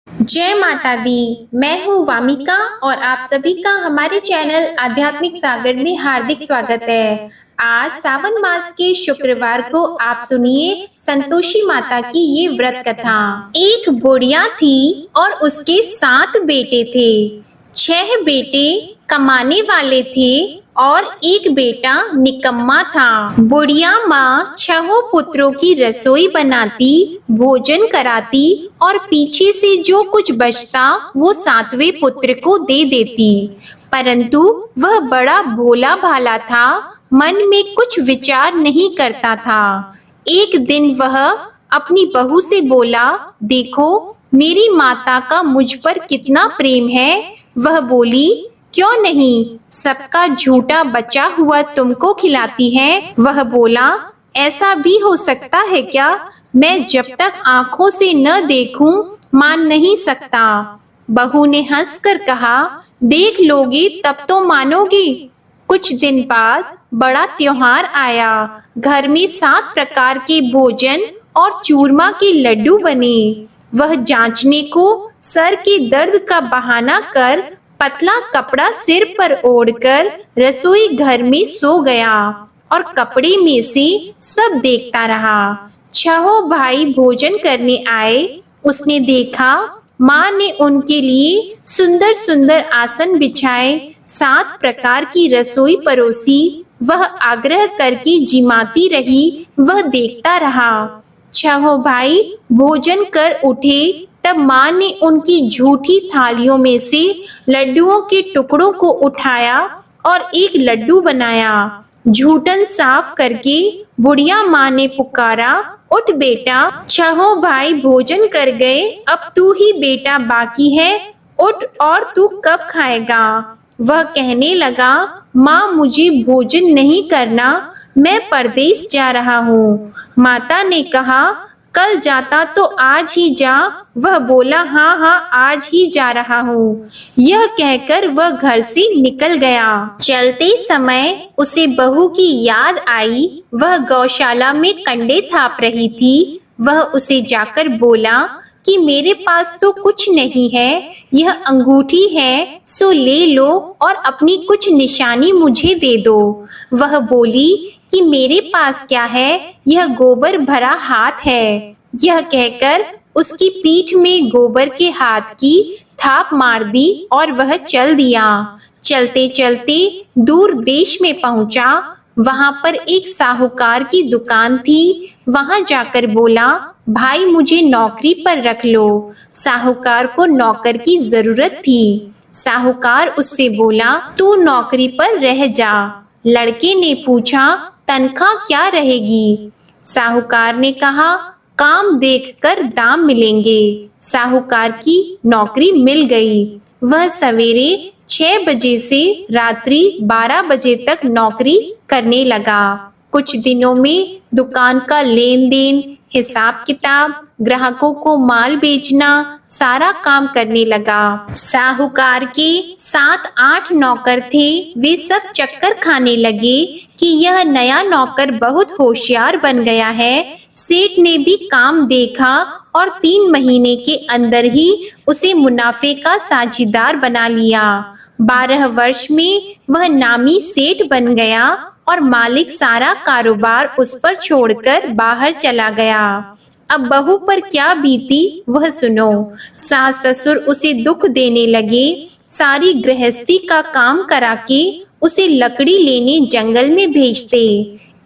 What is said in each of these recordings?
जय माता दी। मैं हूँ वामिका और आप सभी का हमारे चैनल आध्यात्मिक सागर में हार्दिक स्वागत है। आज सावन मास के शुक्रवार को आप सुनिए संतोषी माता की ये व्रत कथा। एक बुढ़िया थी और उसके 7 बेटे थे। 6 बेटे कमाने वाले थे और एक बेटा निकम्मा था। बुढ़िया माँ 6 पुत्रों की रसोई बनाती, भोजन कराती और पीछे से जो कुछ बचता वो 7वें पुत्र को दे देती। परंतु वह बड़ा भोला भाला था, मन में कुछ विचार नहीं करता था। एक दिन वह अपनी बहू से बोला, देखो मेरी माता का मुझ पर कितना प्रेम है। वह बोली, क्यों नहीं, सबका झूठा बचा हुआ तुमको खिलाती है। वह बोला, ऐसा भी हो सकता है क्या? मैं जब तक आंखों से न देखूं मान नहीं सकता। बहू ने हंसकर कहा, देख लोगी तब तो मानोगी। कुछ दिन बाद बड़ा त्योहार आया। घर में 7 प्रकार के भोजन और चूरमा के लड्डू बने। वह जांचने को सर के दर्द का बहाना कर पतला कपड़ा सिर पर ओढ़कर रसोई घर में सो गया और कपड़े में से सब देखता रहा। 6 भाई भोजन करने आए। उसने देखा माँ ने उनके लिए सुंदर सुंदर आसन बिछाए, 7 प्रकार की रसोई परोसी। वह आग्रह करके जिमाती रही, वह देखता रहा। 6 भाई भोजन कर उठे तब माँ ने उनकी झूठी थालियों में से लड्डुओं के टुकड़ों को उठाया और एक लड्डू बनाया। झूठन साफ करके बुढ़िया माँ ने पुकारा, उठ बेटा, 6 भाई भोजन कर गए, अब तू ही बेटा बाकी है, उठ और तू कब खाएगा? वह कहने लगा, माँ मुझे भोजन नहीं करना, मैं परदेश जा रहा हूँ। माता ने कहा, कल जाता तो आज ही जा। वह बोला, हाँ हाँ आज ही जा रहा हूँ। यह कहकर वह घर से निकल गया। चलते समय उसे बहू की याद आई। वह गौशाला में कंडे थाप रही थी। वह उसे जाकर बोला कि मेरे पास तो कुछ नहीं है, यह अंगूठी है सो ले लो और अपनी कुछ निशानी मुझे दे दो। वह बोली कि मेरे पास क्या है, यह गोबर भरा हाथ है। यह कहकर उसकी पीठ में गोबर के हाथ की थाप मार दी और वह चल दिया। चलते चलते दूर देश में पहुंचा। वहां पर एक साहूकार की दुकान थी। वहां जाकर बोला, भाई मुझे नौकरी पर रख लो। साहूकार को नौकर की जरूरत थी। साहूकार उससे बोला, तू नौकरी पर रह जा। लड़के ने पूछा, तनख्वाह क्या रहेगी? साहूकार ने कहा, काम देखकर दाम मिलेंगे। साहूकार की नौकरी मिल गई। वह सवेरे 6 बजे से रात्रि 12 बजे तक नौकरी करने लगा। कुछ दिनों में दुकान का लेन देन, हिसाब किताब, ग्राहकों को माल बेचना, सारा काम करने लगा। साहूकार के 7-8 नौकर थे। वे सब चक्कर खाने लगे कि यह नया नौकर बहुत होशियार बन गया है। सेठ ने भी काम देखा और 3 महीने के अंदर ही उसे मुनाफे का साझीदार बना लिया। 12 वर्ष में वह नामी सेठ बन गया और मालिक सारा कारोबार उस पर छोड़कर बाहर चला गया। अब बहू पर क्या बीती वह सुनो। सास ससुर उसे दुख देने लगे। सारी गृहस्थी का काम करा के उसे लकड़ी लेने जंगल में भेजते।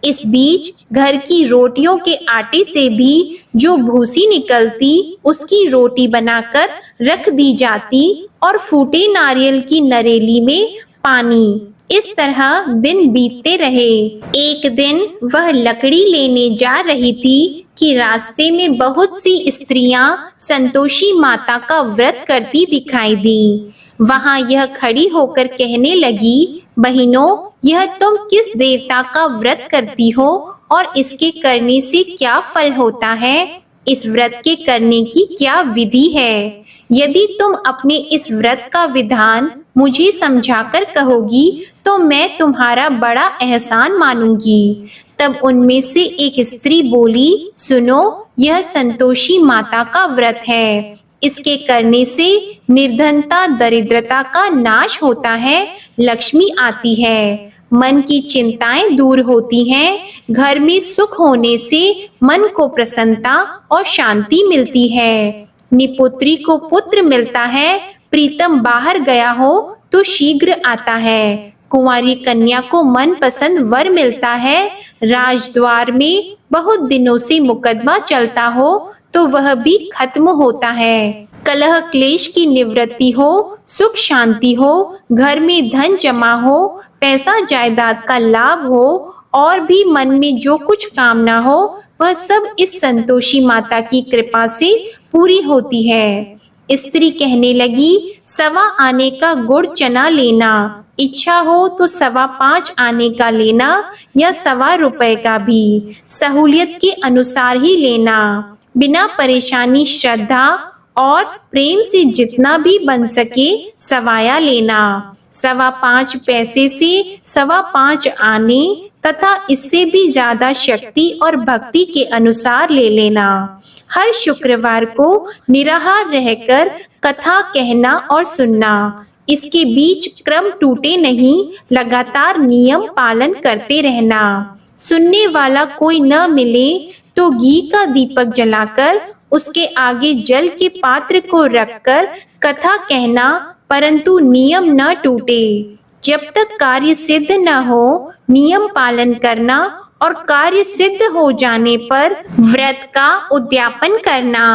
इस बीच घर की रोटियों के आटे से भी जो भूसी निकलती उसकी रोटी बनाकर रख दी जाती और फूटे नारियल की नरेली में पानी। इस तरह दिन बीतते रहे। एक दिन वह लकड़ी लेने जा रही थी कि रास्ते में बहुत सी स्त्रियां संतोषी माता का व्रत करती दिखाई दी। वहां यह खड़ी होकर कहने लगी, बहनों, यह तुम किस देवता का व्रत करती हो और इसके करने से क्या फल होता है? इस व्रत के करने की क्या विधि है? यदि तुम अपने इस व्रत का विधान मुझे समझाकर कहोगी तो मैं तुम्हारा बड़ा एहसान मानूंगी। तब उनमें से एक स्त्री बोली, सुनो, यह संतोषी माता का व्रत है। इसके करने से निर्धनता दरिद्रता का नाश होता है, लक्ष्मी आती है, मन की चिंताएं दूर होती हैं, घर में सुख होने से मन को प्रसन्नता और शांति मिलती है। निपुत्री को पुत्र मिलता है, प्रीतम बाहर गया हो तो शीघ्र आता है। कुंवारी कन्या को मनपसंद वर मिलता है। राजद्वार में बहुत दिनों से मुकदमा चलता हो तो वह भी खत्म होता है। कलह क्लेश की निवृत्ति हो, सुख शांति हो, घर में धन जमा हो, पैसा जायदाद का लाभ हो और भी मन में जो कुछ कामना हो वह सब इस संतोषी माता की कृपा से पूरी होती है। स्त्री कहने लगी, 1.25 आने का गुड़ चना लेना, इच्छा हो तो 5.25 आने का लेना या 1.25 रुपए का भी, सहूलियत के अनुसार ही लेना, बिना परेशानी श्रद्धा और प्रेम से जितना भी बन सके सवाया लेना। 5.25 पैसे से 5.25 आने तथा इससे भी ज्यादा शक्ति और भक्ति के अनुसार ले लेना। हर शुक्रवार को निराहार रहकर कथा कहना और सुनना। इसके बीच क्रम टूटे नहीं, लगातार नियम पालन करते रहना। सुनने वाला कोई न मिले तो घी का दीपक जलाकर उसके आगे जल के पात्र को रखकर कथा कहना, परंतु नियम न टूटे। जब तक कार्य सिद्ध न हो, नियम पालन करना और कार्य सिद्ध हो जाने पर व्रत का उद्यापन करना।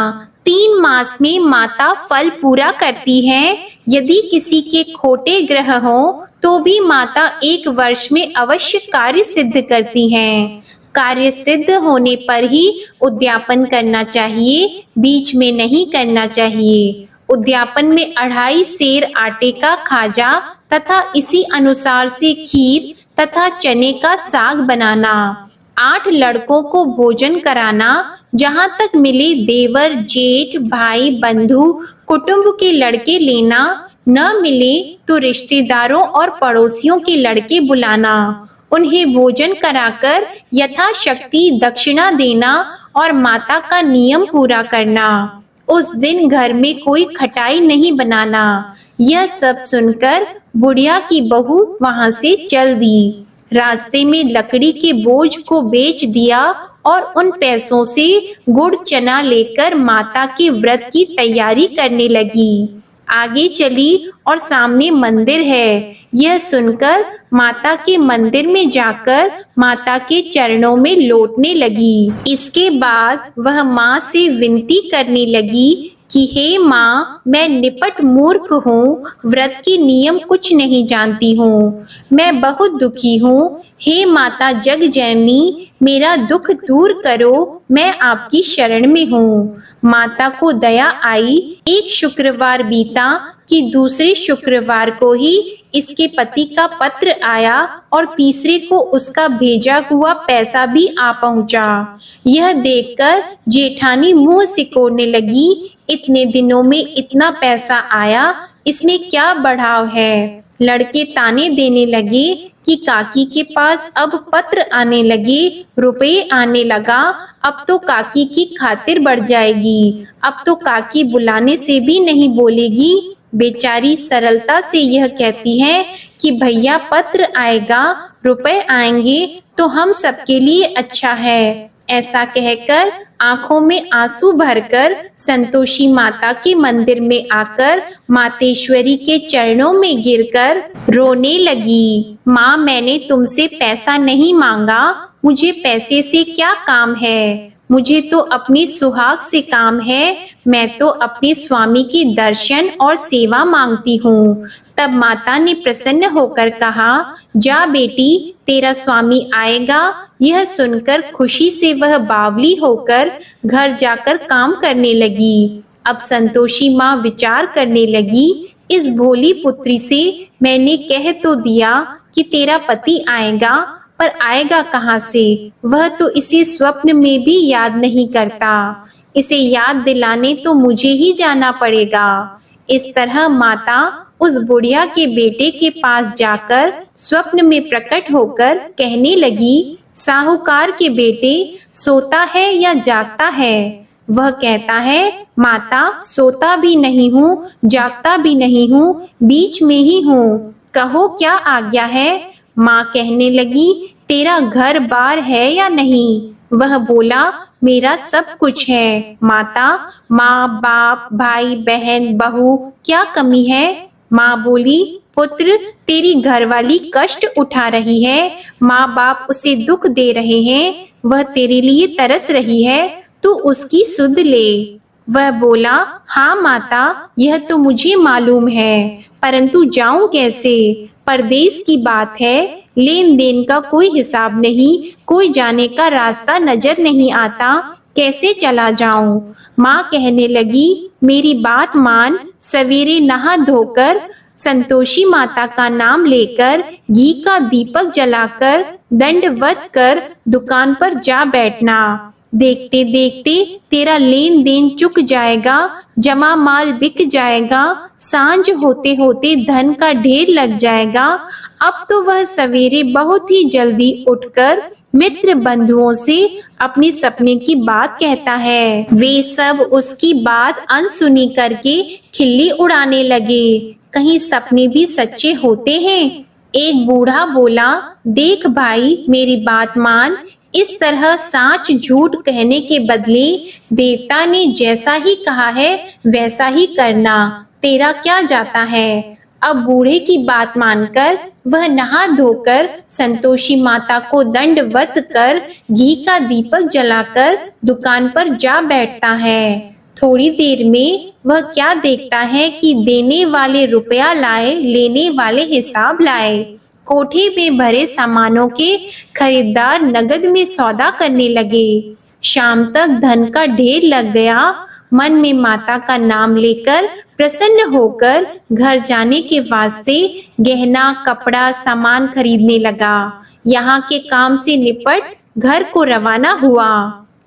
3 मास में माता फल पूरा करती है। यदि किसी के खोटे ग्रह हो तो भी माता 1 वर्ष में अवश्य कार्य सिद्ध करती हैं। कार्य सिद्ध होने पर ही उद्यापन करना चाहिए, बीच में नहीं करना चाहिए। उद्यापन में 2.5 सेर आटे का खाजा तथा इसी अनुसार से खीर तथा चने का साग बनाना। 8 लड़कों को भोजन कराना। जहाँ तक मिले देवर, जेठ, भाई, बंधु, कुटुंब के लड़के लेना। न मिले तो रिश्तेदारों और पड़ोसियों के लड़के बुलाना। उन्हें भोजन कराकर यथाशक्ति दक्षिणा देना और माता का नियम पूरा करना। उस दिन घर में कोई खटाई नहीं बनाना। यह सब सुनकर बुढ़िया की बहू वहां से चल दी। रास्ते में लकड़ी के बोझ को बेच दिया और उन पैसों से गुड़ चना लेकर माता के व्रत की तैयारी करने लगी। आगे चली और सामने मंदिर है। यह सुनकर माता के मंदिर में जाकर माता के चरणों में लौटने लगी। इसके बाद वह माँ से विनती करने लगी कि हे माँ, मैं निपट मूर्ख हूँ, व्रत के नियम कुछ नहीं जानती हूँ, मैं बहुत दुखी हूँ। हे माता जग जननी, मेरा दुख दूर करो, मैं आपकी शरण में हूँ। माता को दया आई। एक शुक्रवार बीता कि दूसरे शुक्रवार को ही इसके पति का पत्र आया और तीसरे को उसका भेजा हुआ पैसा भी आ पहुंचा। यह देखकर जेठानी मुंह सिकोड़ने लगी। इतने दिनों में इतना पैसा आया, इसमें क्या बढ़ाव है। लड़के ताने देने लगे कि काकी के पास अब पत्र आने लगे, रुपए आने लगा, अब तो काकी की खातिर बढ़ जाएगी, अब तो काकी बुलाने से भी नहीं बोलेगी। बेचारी सरलता से यह कहती है कि भैया पत्र आएगा, रुपए आएंगे तो हम सबके लिए अच्छा है। ऐसा कहकर आंखों में आंसू भरकर संतोषी माता के मंदिर में आकर मातेश्वरी के चरणों में गिरकर रोने लगी। माँ, मैंने तुमसे पैसा नहीं मांगा, मुझे पैसे से क्या काम है, मुझे तो अपनी सुहाग से काम है, मैं तो अपने स्वामी की दर्शन और सेवा मांगती हूँ। तब माता ने प्रसन्न होकर कहा, जा बेटी, तेरा स्वामी आएगा। यह सुनकर खुशी से वह बावली होकर घर जाकर काम करने लगी। अब संतोषी माँ विचार करने लगी, इस भोली पुत्री से मैंने कह तो दिया कि तेरा पति आएगा, पर आएगा कहाँ से, वह तो इसे स्वप्न में भी याद नहीं करता, इसे याद दिलाने तो मुझे ही जाना पड़ेगा। इस तरह माता उस बुढ़िया के बेटे के पास जाकर स्वप्न में प्रकट होकर कहने लगी, साहूकार के बेटे, सोता है या जागता है, वह कहता है, माता सोता भी नहीं हूँ, जागता भी नहीं हूँ, बीच में ही हूँ, कहो क्या आज्ञा है। माँ कहने लगी, तेरा घर बार है या नहीं। वह बोला, मेरा सब कुछ है माता, माँ बाप भाई बहन बहू क्या कमी है। माँ बोली, पुत्र तेरी घरवाली कष्ट उठा रही है, माँ बाप उसे दुख दे रहे हैं, वह तेरे लिए तरस रही है, तू उसकी सुध ले। वह बोला, हाँ माता यह तो मुझे मालूम है, परंतु जाऊं कैसे। परदेश की बात है, लेन देन का कोई हिसाब नहीं, कोई जाने का रास्ता नजर नहीं आता, कैसे चला जाऊं। माँ कहने लगी, मेरी बात मान, सवेरे नहा धोकर संतोषी माता का नाम लेकर घी का दीपक जलाकर दंडवत कर दुकान पर जा बैठना। देखते देखते तेरा लेन देन चुक जाएगा, जमा माल बिक जाएगा, सांझ होते होते धन का ढेर लग जाएगा। अब तो वह सवेरे बहुत ही जल्दी उठकर मित्र बंधुओं से अपने सपने की बात कहता है। वे सब उसकी बात अनसुनी करके खिल्ली उड़ाने लगे। कहीं सपने भी सच्चे होते हैं। एक बूढ़ा बोला, देख भाई मेरी बात मान, इस तरह साच झूठ कहने के बदले देवता ने जैसा ही कहा है वैसा ही करना, तेरा क्या जाता है। अब बूढ़े की बात मानकर वह नहा धोकर संतोषी माता को दंडवत कर घी का दीपक जलाकर दुकान पर जा बैठता है। थोड़ी देर में वह क्या देखता है कि देने वाले रुपया लाए, लेने वाले हिसाब लाए। कोठे में भरे सामानों के खरीदार नगद में सौदा करने लगे। शाम तक धन का ढेर लग गया। मन में माता का नाम लेकर प्रसन्न होकर घर जाने के वास्ते गहना कपड़ा सामान खरीदने लगा। यहाँ के काम से निपट घर को रवाना हुआ।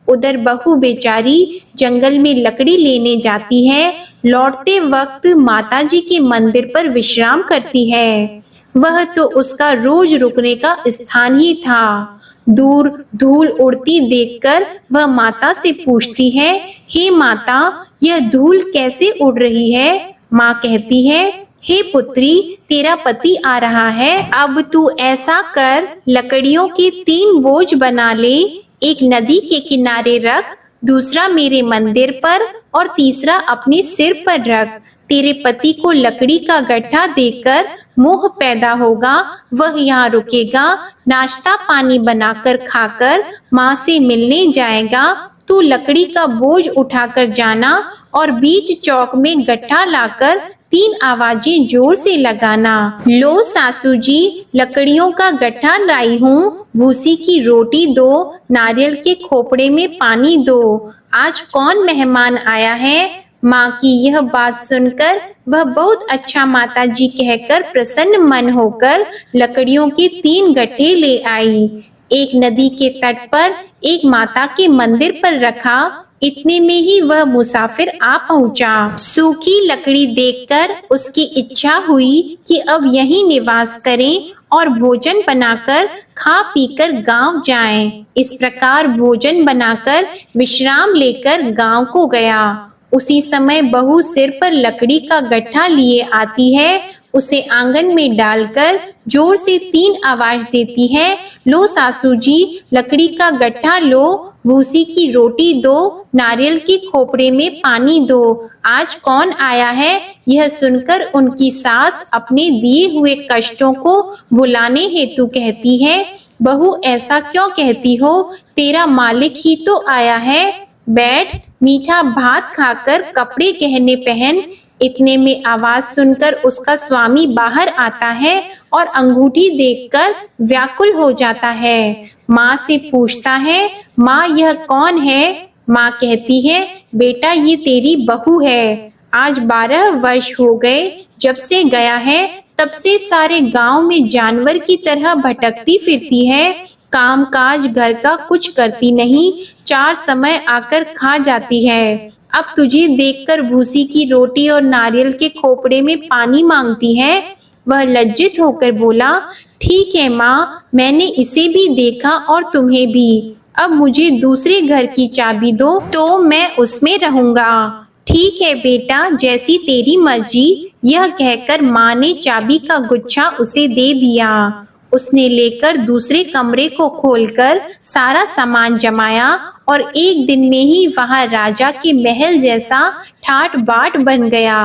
उधर बहू बेचारी जंगल में लकड़ी लेने जाती है। लौटते वक्त माताजी के मंदिर पर विश्राम करती है। वह तो उसका रोज रुकने का स्थान ही था। दूर धूल उड़ती देखकर वह माता से पूछती है, हे माता यह धूल कैसे उड़ रही है। माँ कहती है, हे पुत्री तेरा पति आ रहा है, अब तू ऐसा कर लकड़ियों के 3 बोझ बना ले, एक नदी के किनारे रख, दूसरा मेरे मंदिर पर और तीसरा अपने सिर पर रख। तेरे पति को लकड़ी का गड्ढा देकर मोह पैदा होगा, वह यहाँ रुकेगा, नाश्ता पानी बनाकर खाकर माँ से मिलने जाएगा। तू लकड़ी का बोझ उठाकर जाना और बीच चौक में गड्ढा लाकर 3 आवाजें जोर से लगाना। लो सासू जी लकड़ियों का गड्ढा लाई हूँ, भूसी की रोटी दो, नारियल के खोपड़े में पानी दो, आज कौन मेहमान आया है। माँ की यह बात सुनकर वह बहुत अच्छा माता जी कहकर प्रसन्न मन होकर लकड़ियों के 3 गट्ठे ले आई। एक नदी के तट पर एक माता के मंदिर पर रखा। इतने में ही वह मुसाफिर आ पहुंचा। सूखी लकड़ी देखकर उसकी इच्छा हुई कि अब यहीं निवास करें और भोजन बनाकर खा पीकर गांव जाएं। इस प्रकार भोजन बनाकर विश्राम लेकर गांव को गया। उसी समय बहू सिर पर लकड़ी का गट्ठा लिए आती है। उसे आंगन में डालकर जोर से 3 आवाज देती है, लो सासू जी लकड़ी का गट्ठा लो, भूसी की रोटी दो, नारियल के खोपड़े में पानी दो, आज कौन आया है। यह सुनकर उनकी सास अपने दिए हुए कष्टों को भुलाने हेतु कहती है, बहू ऐसा क्यों कहती हो, तेरा मालिक ही तो आया है, बैठ मीठा भात खाकर कपड़े गहने पहन। इतने में आवाज सुनकर उसका स्वामी बाहर आता है और अंगूठी देखकर व्याकुल हो जाता है। माँ से पूछता है, माँ यह कौन है। माँ कहती है, बेटा ये तेरी बहू है, आज 12 वर्ष हो गए जब से गया है, तब से सारे गांव में जानवर की तरह भटकती फिरती है, काम काज घर का कुछ करती नहीं, 4 समय आकर खा जाती है। अब तुझे देखकर भूसी की रोटी और नारियल के खोपड़े में पानी मांगती है। वह लज्जित होकर बोला, ठीक है माँ, मैंने इसे भी देखा और तुम्हें भी, अब मुझे दूसरे घर की चाबी दो तो मैं उसमें रहूंगा। ठीक है बेटा, जैसी तेरी मर्जी। यह कहकर माँ ने चाबी का गुच्छा उसे दे दिया। उसने लेकर दूसरे कमरे को खोलकर सारा सामान जमाया और एक दिन में ही वहां राजा के महल जैसा ठाट बाट बन गया।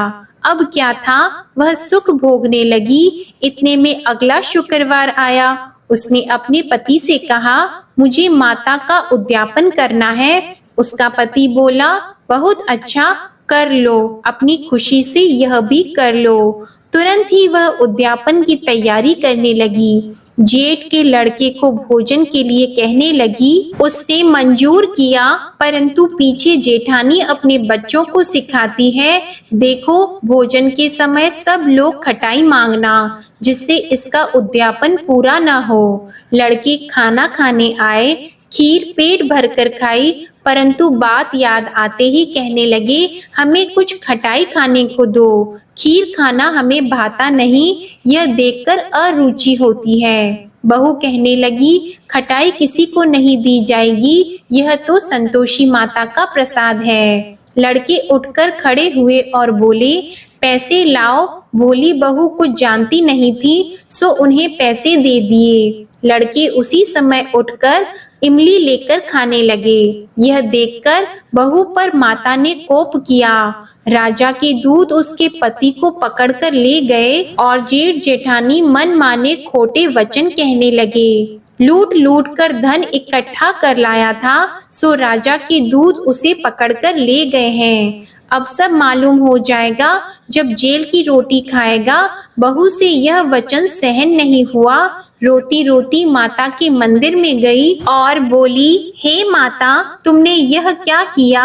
अब क्या था, वह सुख भोगने लगी। इतने में अगला शुक्रवार आया। उसने अपने पति से कहा, मुझे माता का उद्यापन करना है। उसका पति बोला, बहुत अच्छा, कर लो, अपनी खुशी से यह भी कर लो। तुरंत ही वह उद्यापन की तैयारी करने लगी। जेठ के लड़के को भोजन के लिए कहने लगी। उसने मंजूर किया, परंतु पीछे जेठानी अपने बच्चों को सिखाती है, देखो भोजन के समय सब लोग खटाई मांगना, जिससे इसका उद्यापन पूरा न हो। लड़के खाना खाने आए, खीर पेट भरकर खाई, परंतु बात याद आते ही कहने लगे, हमें कुछ खटाई खाने को दो। खीर खाना हमें भाता नहीं, यह देखकर अरुचि होती है। बहू कहने लगी, खटाई किसी को नहीं दी जाएगी, यह तो संतोषी माता का प्रसाद है। लड़के उठकर खड़े हुए और बोले, पैसे लाओ। बोली बहू कुछ जानती नहीं थी, सो उन्हें पैसे दे दिए। लड़के उसी समय उठकर इमली लेकर खाने लगे। यह देखकर बहू पर माता ने कोप किया। राजा के दूत उसके पति को पकड़कर ले गए और जेठ जेठानी मन माने खोटे वचन कहने लगे। लूट लूट कर धन इकट्ठा कर लाया था, सो राजा के दूत उसे पकड़कर ले गए हैं। अब सब मालूम हो जाएगा जब जेल की रोटी खाएगा। बहू से यह वचन सहन नहीं हुआ। रोती रोती माता के मंदिर में गई और बोली, हे माता, तुमने यह क्या किया?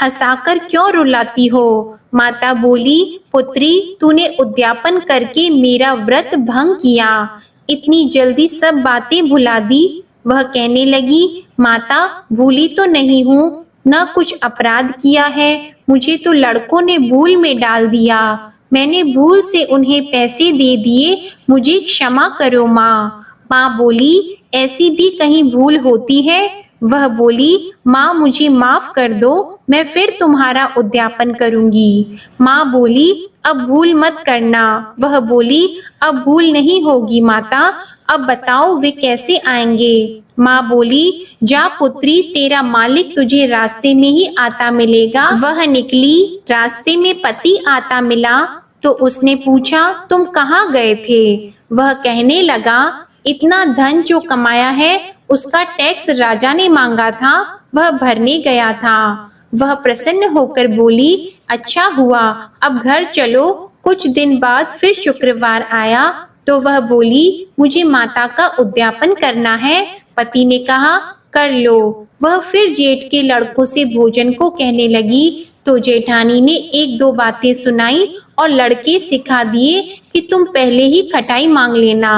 हंसाकर क्यों रुलाती हो? माता बोली, पुत्री, तूने उद्यापन करके मेरा व्रत भंग किया, इतनी जल्दी सब बातें भुला दी। वह कहने लगी, माता, भूली तो नहीं हूँ, न कुछ अपराध किया है, मुझे तो लड़कों ने भूल में डाल दिया। मैंने भूल से उन्हें पैसे दे दिए, मुझे क्षमा करो माँ। माँ बोली, ऐसी भी कहीं भूल होती है? वह बोली, माँ मुझे माफ कर दो, मैं फिर तुम्हारा उद्यापन करूंगी। माँ बोली, अब भूल मत करना। वह बोली, अब भूल नहीं होगी माता, अब बताओ वे कैसे आएंगे? माँ बोली, जा पुत्री, तेरा मालिक तुझे रास्ते में ही आता मिलेगा। वह निकली, रास्ते में पति आता मिला तो उसने पूछा, तुम कहाँ गए थे? वह कहने लगा, इतना धन जो कमाया है उसका टैक्स राजा ने मांगा था, वह भरने गया था। वह प्रसन्न होकर बोली, अच्छा हुआ, अब घर चलो। कुछ दिन बाद फिर शुक्रवार आया तो वह बोली, मुझे माता का उद्यापन करना है। पति ने कहा, कर लो। वह फिर जेठ के लड़कों से भोजन को कहने लगी तो जेठानी ने एक दो बातें सुनाई और लड़के सिखा दिए कि तुम पहले ही खटाई मांग लेना।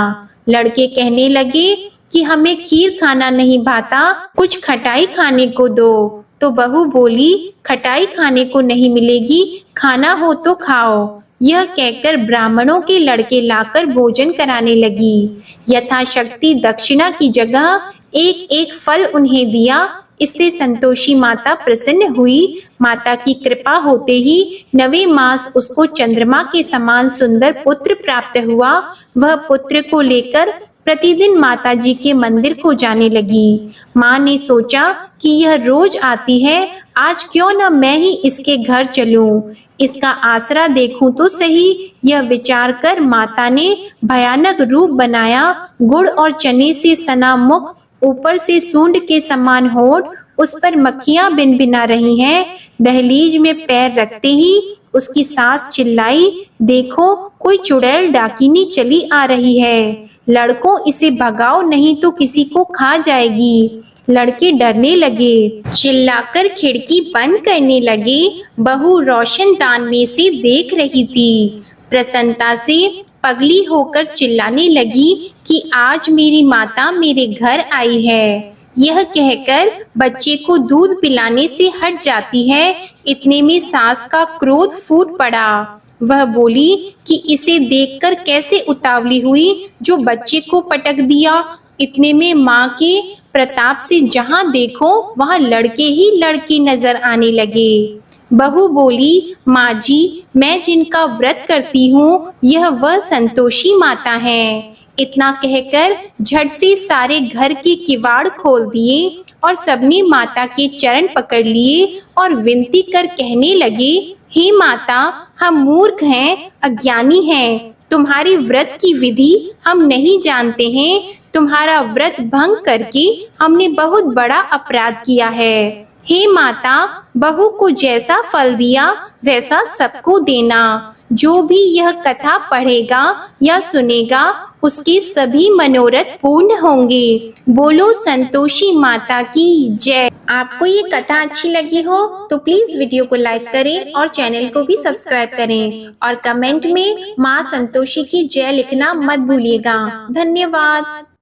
लड़के कहने लगे कि हमें खीर खाना नहीं भाता, कुछ खटाई खाने को दो। तो बहू बोली, खटाई खाने को नहीं मिलेगी, खाना हो तो खाओ। यह कहकर ब्राह्मणों के लड़के लाकर भोजन कराने लगी। यथाशक्ति दक्षिणा की जगह एक एक फल उन्हें दिया। इससे संतोषी माता प्रसन्न हुई। माता की कृपा होते ही 9वें मास उसको चंद्रमा के समान सुंदर पुत्र प्राप्त हुआ। वह पुत्र को लेकर प्रतिदिन माताजी के मंदिर को जाने लगी। माँ ने सोचा कि यह रोज आती है, आज क्यों न मैं ही इसके घर चलूं, इसका आसरा देखूं तो सही। यह विचार कर माता ने भयानक रूप बनाया। गुड़ और चने से सना मुख, ऊपर से सूंड के समान होठ, उस पर मक्खियां भिनभिना रही हैं। दहलीज में पैर रखते ही उसकी सास चिल्लाई, देखो कोई चुड़ैल डाकिनी चली आ रही है, लड़कों इसे भगाओ नहीं तो किसी को खा जाएगी। लड़के डरने लगे, चिल्लाकर खिड़की बंद करने लगे। बहू रोशनदान में से देख रही थी। प्रसन्नता से पगली होकर चिल्लाने लगी कि आज मेरी माता मेरे घर आई है। यह कहकर बच्चे को दूध पिलाने से हट जाती है। इतने में सास का क्रोध फूट पड़ा। वह बोली कि इसे देखकर कैसे उतावली हुई जो बच्चे को पटक दिया। इतने में माँ के प्रताप से जहाँ देखो वहाँ लड़के ही लड़के नजर आने लगे। बहू बोली, माँ जी, मैं जिनका व्रत करती हूँ यह वह संतोषी माता है। इतना कहकर झट से सारे घर के किवाड़ खोल दिए और सबने माता के चरण पकड़ लिए और विनती कर कहने लगे, हे माता, हम मूर्ख हैं, अज्ञानी हैं, तुम्हारी व्रत की विधि हम नहीं जानते हैं। तुम्हारा व्रत भंग करके हमने बहुत बड़ा अपराध किया है। हे माता, बहू को जैसा फल दिया वैसा सबको देना। जो भी यह कथा पढ़ेगा या सुनेगा उसके सभी मनोरथ पूर्ण होंगे। बोलो संतोषी माता की जय। आपको ये कथा अच्छी लगी हो तो प्लीज वीडियो को लाइक करें और चैनल को भी सब्सक्राइब करें और कमेंट में माँ संतोषी की जय लिखना मत भूलिएगा। धन्यवाद।